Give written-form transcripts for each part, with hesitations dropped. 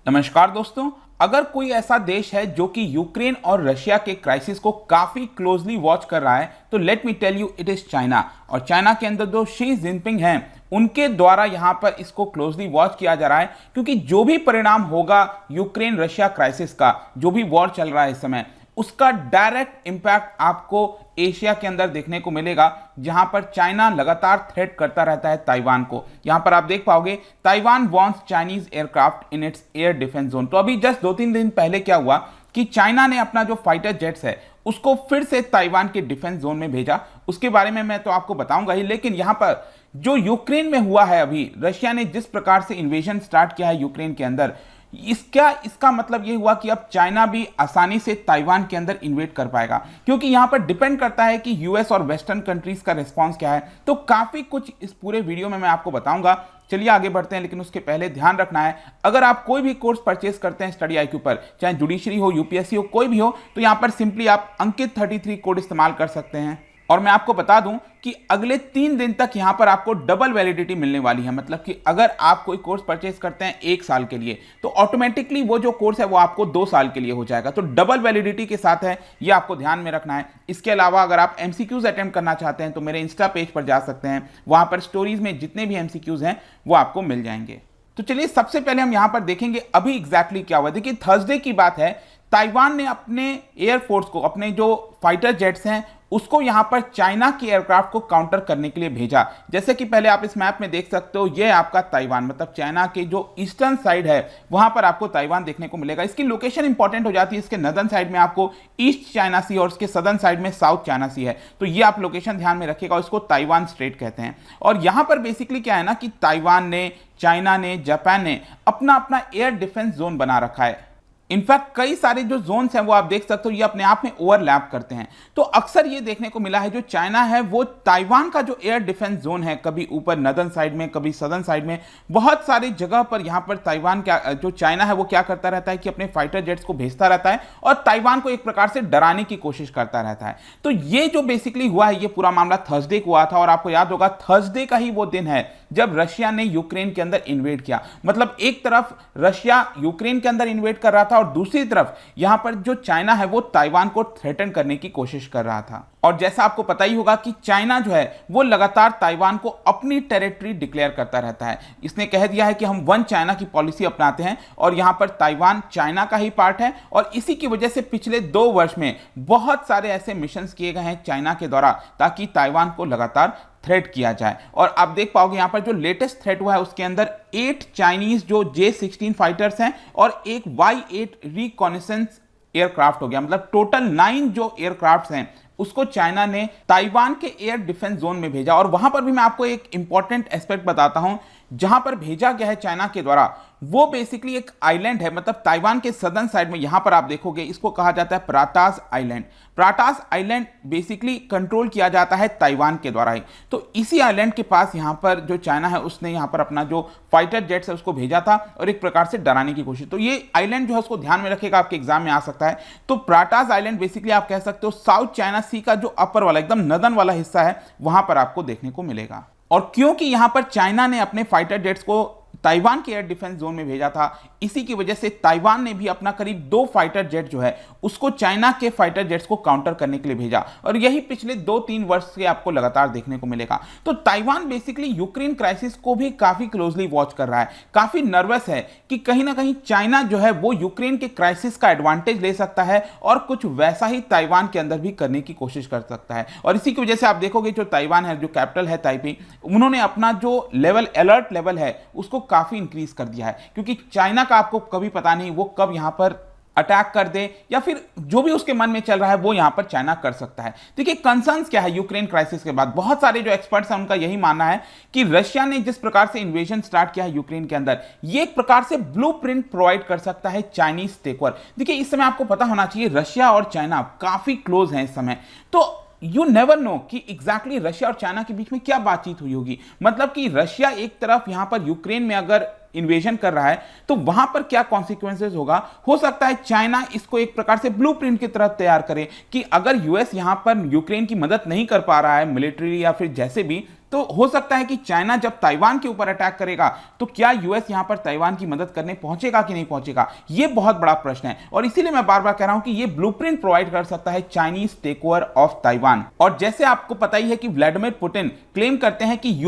नमस्कार दोस्तों। अगर कोई ऐसा देश है जो कि यूक्रेन और रशिया के क्राइसिस को काफी क्लोजली वॉच कर रहा है तो let me tell you it is China. और चाइना के अंदर जो शी जिनपिंग हैं उनके द्वारा यहां पर इसको क्लोजली वॉच किया जा रहा है, क्योंकि जो भी परिणाम होगा यूक्रेन रशिया क्राइसिस का, जो भी वॉर चल रहा है इस समय, उसका डायरेक्ट इंपैक्ट आपको एशिया के अंदर देखने को मिलेगा, जहां पर चाइना लगातार थ्रेट करता रहता है ताइवान को। यहां पर आप देख पाओगे Taiwan wants Chinese aircraft in its air defence zone. तो अभी जस्ट 2-3 दिन पहले क्या हुआ कि चाइना ने अपना जो फाइटर जेट्स है उसको फिर से ताइवान के डिफेंस जोन में भेजा। उसके बारे में मैं तो आपको बताऊंगा ही, लेकिन यहां पर जो यूक्रेन में हुआ है, अभी रशिया ने जिस प्रकार से इन्वेजन स्टार्ट किया है यूक्रेन के अंदर, इसका मतलब यह हुआ कि अब चाइना भी आसानी से ताइवान के अंदर इन्वेट कर पाएगा, क्योंकि यहां पर डिपेंड करता है कि यूएस और वेस्टर्न कंट्रीज का रिस्पांस क्या है। तो काफी कुछ इस पूरे वीडियो में मैं आपको बताऊंगा। चलिए आगे बढ़ते हैं, लेकिन उसके पहले ध्यान रखना है, अगर आप कोई भी कोर्स परचेस करते हैं स्टडी आईक्यू पर, चाहे जुडिशरी हो, यूपीएससी हो, कोई भी हो, तो यहां पर सिंपली आप अंकित 33 कोड इस्तेमाल कर सकते हैं। और मैं आपको बता दूं कि अगले 3 दिन तक यहां पर आपको डबल वैलिडिटी मिलने वाली है। मतलब कि अगर आप कोई कोर्स परचेज करते हैं 1 साल के लिए, तो ऑटोमेटिकली वो जो कोर्स है वो आपको 2 साल के लिए हो जाएगा। तो डबल वैलिडिटी के साथ है, ये आपको ध्यान में रखना है। इसके अलावा अगर आप एमसीक्यूज अटेम्प्ट करना चाहते हैं तो मेरे इंस्टा पेज पर जा सकते हैं, वहां पर स्टोरीज में जितने भी एमसीक्यूज हैं वो आपको मिल जाएंगे। तो चलिए सबसे पहले हम यहां पर देखेंगे अभी एग्जैक्टली क्या हुआ। देखिए थर्सडे की बात है, ताइवान ने अपने एयरफोर्स को, अपने जो फाइटर जेट्स हैं उसको यहां पर चाइना के एयरक्राफ्ट को काउंटर करने के लिए भेजा। जैसे कि पहले आप इस मैप में देख सकते हो, यह आपका ताइवान, मतलब चाइना के जो ईस्टर्न साइड है वहां पर आपको ताइवान देखने को मिलेगा। इसकी लोकेशन इंपॉर्टेंट हो जाती है, इसके नदर्न साइड में आपको ईस्ट चाइना सी और उसके सदर्न साइड में साउथ चाइना सी है। तो ये आप लोकेशन ध्यान में रखिएगा, इसको ताइवान स्ट्रेट कहते हैं। और यहां पर बेसिकली क्या है ना कि ताइवान ने, चाइना ने, जापान ने अपना अपना एयर डिफेंस जोन बना रखा है। इनफैक्ट कई सारे जो जोन्स हैं वो आप देख सकते हो, ये अपने आप में ओवरलैप करते हैं। तो अक्सर ये देखने को मिला है जो चाइना है वो ताइवान का जो एयर डिफेंस जोन है, कभी ऊपर नदर्न साइड में, कभी सदर्न साइड में, बहुत सारी जगह पर यहां पर ताइवान क्या, जो चाइना है वो क्या करता रहता है कि अपने फाइटर जेट्स को भेजता रहता है और ताइवान को एक प्रकार से डराने की कोशिश करता रहता है। तो ये जो बेसिकली हुआ है, ये पूरा मामला थर्सडे को हुआ था। और आपको याद होगा थर्सडे का ही वो दिन है जब रशिया ने यूक्रेन के अंदर इन्वेड किया। मतलब एक तरफ रशिया यूक्रेन के अंदर इन्वेड कर रहा था और दूसरी तरफ यहां पर जो चाइना है वो ताइवान को थ्रेटन करने की कोशिश कर रहा था। और जैसा आपको पता ही होगा कि चाइना जो है वो लगातार ताइवान को अपनी टेरिटरी डिक्लेयर करता रहता है। इसने कह दिया है कि हम वन चाइना की पॉलिसी अपनाते हैं और यहां पर ताइवान चाइना का ही पार्ट है। और इसी की वजह से पिछले 2 वर्ष में बहुत सारे ऐसे मिशंस किए गए हैं चाइना के द्वारा, ताकि ताइवान को लगातार थ्रेट किया जाए। और आप देख पाओगे यहां पर जो लेटेस्ट थ्रेट हुआ है उसके अंदर 8 चाइनीज जो J-16 फाइटर्स हैं और एक Y-8 रिकॉनेसेंस एयरक्राफ्ट हो गया। मतलब टोटल 9 जो एयरक्राफ्ट्स हैं उसको चाइना ने ताइवान के एयर डिफेंस जोन में भेजा। और वहां पर भी मैं आपको एक इंपॉर्टेंट एस्पेक्ट बताता हूं, जहां पर भेजा गया है चाइना के द्वारा, वो बेसिकली एक आइलैंड है। मतलब ताइवान के सदर्न साइड में यहां पर आप देखोगे इसको कहा जाता है प्राटास आइलैंड। प्राटास आइलैंड बेसिकली कंट्रोल किया जाता है ताइवान के द्वारा ही। तो इसी आइलैंड के पास यहां पर जो चाइना है उसने यहां पर अपना जो फाइटर जेट्स है उसको भेजा था और एक प्रकार से डराने की कोशिश। तो ये आइलैंड जो है उसको ध्यान में रखेगा, आपके एग्जाम में आ सकता है। तो प्राटास आइलैंड बेसिकली आप कह सकते हो साउथ चाइना सी का जो अपर वाला एकदम नदर्न वाला हिस्सा है वहां पर आपको देखने को मिलेगा। और क्योंकि यहां पर चाइना ने अपने फाइटर जेट्स को ताइवान के एयर डिफेंस जोन में भेजा था, इसी की वजह से ताइवान ने भी अपना करीब 2 फाइटर जेट जो है उसको चाइना के फाइटर जेट्स को काउंटर करने के लिए भेजा। और यही पिछले 2-3 वर्ष से आपको लगातार देखने को मिलेगा। तो ताइवान बेसिकली यूक्रेन क्राइसिस को भी काफी क्लोजली वॉच कर रहा है, काफी नर्वस है कि कहीं ना कहीं चाइना जो है वो यूक्रेन के क्राइसिस का एडवांटेज ले सकता है और कुछ वैसा ही ताइवान के अंदर भी करने की कोशिश कर सकता है। और इसी की वजह से आप देखोगे जो ताइवान है, जो कैपिटल है ताइपी, उन्होंने अपना जो लेवल, अलर्ट लेवल है उसको काफी इंक्रीज कर दिया है, क्योंकि चाइना का आपको कभी पता नहीं वो कब यहां पर अटैक कर दे या फिर जो भी उसके मन में चल रहा है वो यहां पर चाइना कर सकता है। देखिए कंसर्न्स क्या है यूक्रेन क्राइसिस के बाद, बहुत सारे जो एक्सपर्ट्स हैं उनका यही मानना है कि रशिया ने जिस प्रकार से इन्वेजन स्टार्ट किया है यूक्रेन के अंदर, ये एक प्रकार से ब्लूप्रिंट प्रोवाइड कर सकता है चाइनीज टेकओवर। देखिए इस समय आपको पता होना चाहिए रशिया और चाइना काफी क्लोज हैं इस समय। तो यू नेवर नो कि एग्जैक्टली रशिया और चाइना के बीच में क्या बातचीत हुई होगी। मतलब कि रशिया एक तरफ यहां पर यूक्रेन में अगर इन्वेजन कर रहा है तो वहां पर क्या कॉन्सिक्वेंसेस होगा। हो सकता है चाइना इसको एक प्रकार से ब्लूप्रिंट की तरह तैयार करे कि अगर यूएस यहां पर यूक्रेन की मदद नहीं कर पा रहा है मिलिट्री या फिर जैसे भी, तो हो सकता है कि चाइना जब ताइवान के ऊपर अटैक करेगा तो क्या यूएस यहां पर ताइवान की मदद करने पहुंचेगा कि नहीं पहुंचेगा, यह बहुत बड़ा प्रश्न है। और इसीलिए मैं बार बार कह रहा हूं कि यह ब्लूप्रिंट प्रोवाइड कर सकता है चाइनीज टेकओवर ऑफ ताइवान। और जैसे आपको पता ही है कि व्लादिमीर पुतिन क्लेम करते हैं कि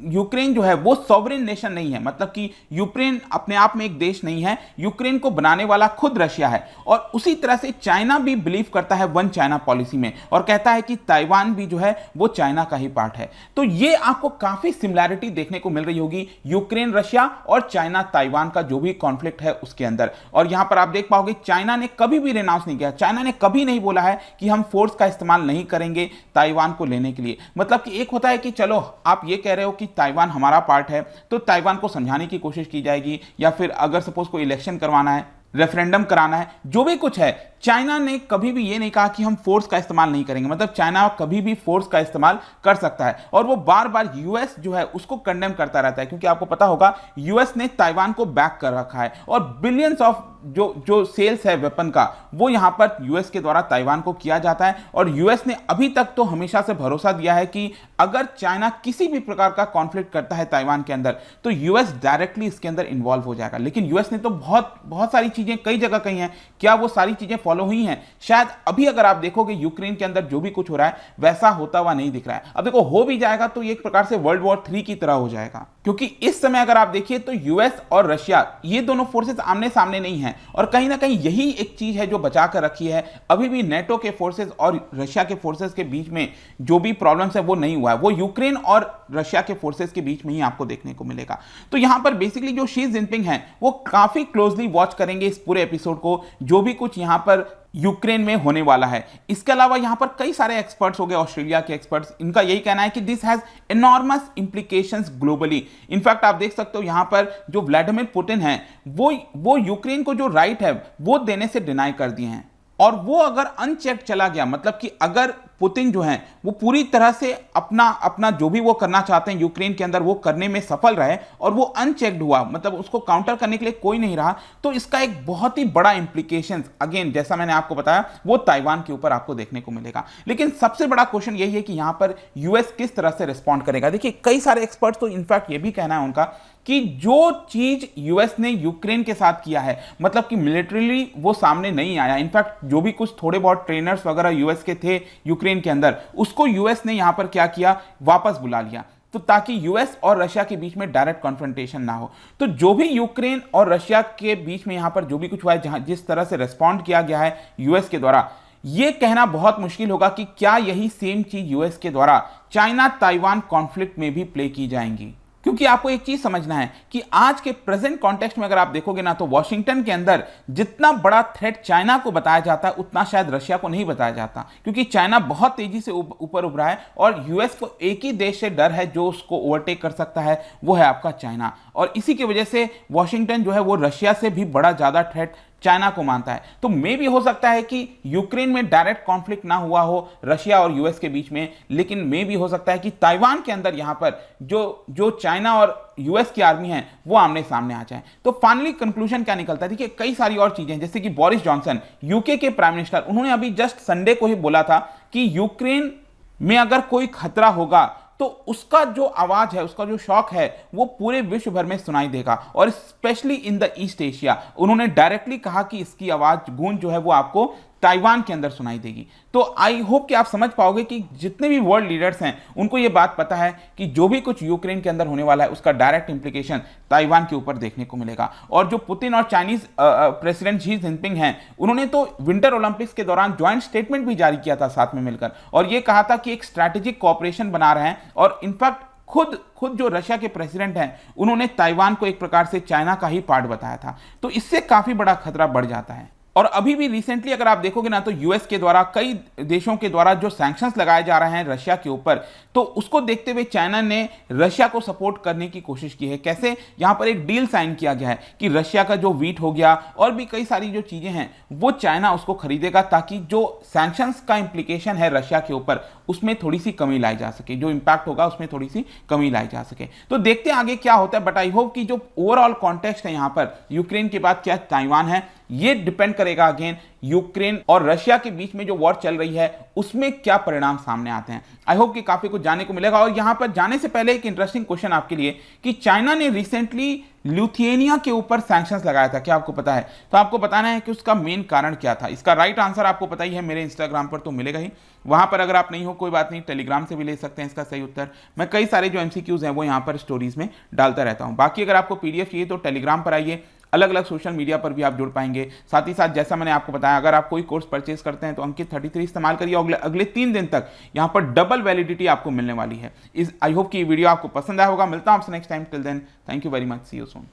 यूक्रेन जो है वो सॉवरेन नेशन नहीं है, मतलब कि यूक्रेन अपने आप में एक देश नहीं है, यूक्रेन को बनाने वाला खुद रशिया है। और उसी तरह से चाइना भी बिलीव करता है वन चाइना पॉलिसी में और कहता है कि ताइवान भी जो है वो चाइना का ही पार्ट है। तो ये आपको काफी सिमिलैरिटी देखने को मिल रही होगी यूक्रेन रशिया और चाइना ताइवान का जो भी कॉन्फ्लिक्ट है उसके अंदर। और यहां पर आप देख पाओगे चाइना ने कभी भी रेनाउंस नहीं किया, चाइना ने कभी नहीं बोला है कि हम फोर्स का इस्तेमाल नहीं करेंगे ताइवान को लेने के लिए। मतलब कि एक होता है कि चलो आप ये कह रहे हो कि ताइवान हमारा पार्ट है तो ताइवान को समझाने की कोशिश की जाएगी, या फिर अगर सपोज कोई इलेक्शन करवाना है, रेफरेंडम कराना है, जो भी कुछ है, चाइना ने कभी भी ये नहीं कहा कि हम फोर्स का इस्तेमाल नहीं करेंगे। मतलब चाइना कभी भी फोर्स का इस्तेमाल कर सकता है और वो बार बार यूएस जो है उसको कंडेम करता रहता है, क्योंकि आपको पता होगा यूएस ने ताइवान को बैक कर रखा है और बिलियंस ऑफ जो सेल्स है वेपन का वो यहां पर यूएस के द्वारा ताइवान को किया जाता है। और यूएस ने अभी तक तो हमेशा से भरोसा दिया है कि अगर चाइना किसी भी प्रकार का कॉन्फ्लिक्ट करता है ताइवान के अंदर तो यूएस डायरेक्टली इसके अंदर इन्वॉल्व हो जाएगा। लेकिन यूएस ने तो बहुत सारी चीजें कई जगह कही हैं, क्या वो सारी चीजें फॉलो हुई हैं? शायद अभी अगर आप देखोगे यूक्रेन के अंदर जो भी कुछ हो रहा है वैसा होता हुआ नहीं दिख रहा है। अब देखो हो भी जाएगा तो ये एक प्रकार से वर्ल्ड वॉर 3 की तरह हो जाएगा, क्योंकि इस समय अगर आप देखिए तो यूएस और रशिया ये दोनों फोर्सेस आमने सामने नहीं हैं और कहीं ना कहीं यही एक चीज है जो बचा कर रखी है। अभी भी नेटो के फोर्सेस और रशिया के फोर्सेस के बीच में जो भी प्रॉब्लम्स है वो नहीं हुआ है, वो यूक्रेन और रशिया के फोर्सेस के बीच में ही आपको देखने को मिलेगा। तो यहां पर बेसिकली जो शी जिनपिंग है वो काफी क्लोजली वॉच करेंगे इस पूरे एपिसोड को, जो भी कुछ यहां पर यूक्रेन में होने वाला है। इसके अलावा यहां पर कई सारे एक्सपर्ट्स हो गए, ऑस्ट्रेलिया के एक्सपर्ट्स, इनका यही कहना है कि this has enormous implications globally. In fact आप देख सकते हो यहां पर जो व्लादिमीर पुतिन है वो यूक्रेन को जो राइट है वो देने से डिनाई कर दिए हैं। और वो अगर अनचेक चला गया, मतलब कि अगर पुतिन जो है वो पूरी तरह से अपना जो भी वो करना चाहते हैं यूक्रेन के अंदर वो करने में सफल रहे और वो अनचेक्ड हुआ, मतलब उसको काउंटर करने के लिए कोई नहीं रहा, तो इसका एक बहुत ही बड़ा इंप्लीकेशन अगेन जैसा मैंने आपको बताया वो ताइवान के ऊपर आपको देखने को मिलेगा। लेकिन सबसे बड़ा क्वेश्चन यही है कि यहां पर यूएस किस तरह से रिस्पॉन्ड करेगा। देखिए कई सारे एक्सपर्ट्स तो इनफैक्ट ये भी कहना है उनका कि जो चीज यूएस ने यूक्रेन के साथ किया है, मतलब कि मिलिट्रीली वो सामने नहीं आया, इनफैक्ट जो भी कुछ थोड़े बहुत ट्रेनर्स वगैरह यूएस के थे यूक्रेन के अंदर उसको यूएस ने यहां पर क्या किया, वापस बुला लिया, तो ताकि यूएस और रशिया के बीच में डायरेक्ट कॉन्फ्रंटेशन ना हो। तो जो भी यूक्रेन और रशिया के बीच में यहां पर जो भी कुछ हुआ है, जहां जिस तरह से रिस्पॉन्ड किया गया है यूएस के द्वारा, यह कहना बहुत मुश्किल होगा कि क्या यही सेम चीज यूएस के द्वारा चाइना ताइवान कॉन्फ्लिक्ट में भी प्ले की जाएंगी। क्योंकि आपको एक चीज समझना है कि आज के प्रेजेंट कॉन्टेक्स्ट में अगर आप देखोगे ना तो वॉशिंगटन के अंदर जितना बड़ा थ्रेट चाइना को बताया जाता है उतना शायद रशिया को नहीं बताया जाता, क्योंकि चाइना बहुत तेजी से ऊपर उभरा है और यूएस को एक ही देश से डर है जो उसको ओवरटेक कर सकता है, वो है आपका चाइना। और इसी की वजह से वॉशिंगटन जो है वो रशिया से भी बड़ा ज्यादा थ्रेट चाइना को मानता है। तो मे भी हो सकता है कि यूक्रेन में डायरेक्ट कॉन्फ्लिक्ट ना हुआ हो रशिया और यूएस के बीच में, लेकिन मे भी हो सकता है कि ताइवान के अंदर यहां पर जो चाइना और यूएस की आर्मी है वो आमने सामने आ जाए। तो फाइनली कंक्लूजन क्या निकलता है, देखिए कई सारी और चीजें, जैसे कि बोरिस जॉनसन यूके के प्राइम मिनिस्टर, उन्होंने अभी जस्ट संडे को ही बोला था कि यूक्रेन में अगर कोई खतरा होगा तो उसका जो आवाज है, उसका जो शौक है वो पूरे विश्व भर में सुनाई देगा और specially in the east Asia. उन्होंने डायरेक्टली कहा कि इसकी आवाज गूंज जो है वो आपको ताइवान के अंदर सुनाई देगी। तो आई होप कि आप समझ पाओगे कि जितने भी वर्ल्ड लीडर्स हैं उनको ये बात पता है कि जो भी कुछ यूक्रेन के अंदर होने वाला है उसका डायरेक्ट इंप्लीकेशन ताइवान के ऊपर देखने को मिलेगा। और जो पुतिन और चाइनीज प्रेसिडेंट शी जिनपिंग हैं, उन्होंने तो विंटर ओलंपिक्स के दौरान ज्वाइंट स्टेटमेंट भी जारी किया था साथ में मिलकर, और ये कहा था कि एक स्ट्रैटेजिक कोऑपरेशन बना रहे हैं। और इनफैक्ट खुद जो रशिया के प्रेसिडेंट हैं उन्होंने ताइवान को एक प्रकार से चाइना का ही पार्ट बताया था। तो इससे काफी बड़ा खतरा बढ़ जाता है। और अभी भी रिसेंटली अगर आप देखोगे ना तो यूएस के द्वारा कई देशों के द्वारा जो सैंक्शंस लगाए जा रहे हैं रशिया के ऊपर, तो उसको देखते हुए चाइना ने रशिया को सपोर्ट करने की कोशिश की है। कैसे, यहां पर एक डील साइन किया गया है कि रशिया का जो वीट हो गया और भी कई सारी जो चीजें हैं वो चाइना उसको खरीदेगा, ताकि जो सैंक्शंस का इंप्लीकेशन है रशिया के ऊपर उसमें थोड़ी सी कमी लाई जा सके, जो इंपैक्ट होगा उसमें थोड़ी सी कमी लाई जा सके। तो देखते हैं आगे क्या होता है, बट आई होप कि जो ओवरऑल कॉन्टेक्स्ट है यहां पर यूक्रेन के बाद क्या ताइवान है, ये डिपेंड करेगा अगेन यूक्रेन और रशिया के बीच में जो वॉर चल रही है उसमें क्या परिणाम सामने आते हैं। आई होप कि काफी कुछ जानने को मिलेगा। और यहां पर जाने से पहले एक इंटरेस्टिंग क्वेश्चन आपके लिए कि चाइना ने रिसेंटली लिथुआनिया के ऊपर सैंक्शंस लगाया था, क्या आपको पता है? तो आपको बताना है कि उसका मेन कारण क्या था। इसका राइट आंसर आपको पता ही है, मेरे इंस्टाग्राम पर तो मिलेगा ही, वहां पर अगर आप नहीं हो कोई बात नहीं, टेलीग्राम से भी ले सकते हैं इसका सही उत्तर। मैं कई सारे जो एमसीक्यूज हैं वो यहां पर स्टोरीज में डालता रहता हूं। बाकी अगर आपको पीडीएफ चाहिए तो टेलीग्राम पर आइए, अलग अलग सोशल मीडिया पर भी आप जुड़ पाएंगे। साथ ही साथ जैसा मैंने आपको बताया, अगर आप कोई कोर्स परचेस करते हैं तो अंकित 33 इस्तेमाल करिए और अगले 3 दिन तक यहां पर डबल वैलिडिटी आपको मिलने वाली है। आई होप कि ये वीडियो आपको पसंद आया होगा। मिलता हूं आपसे next time. Till then thank you very much, see you soon.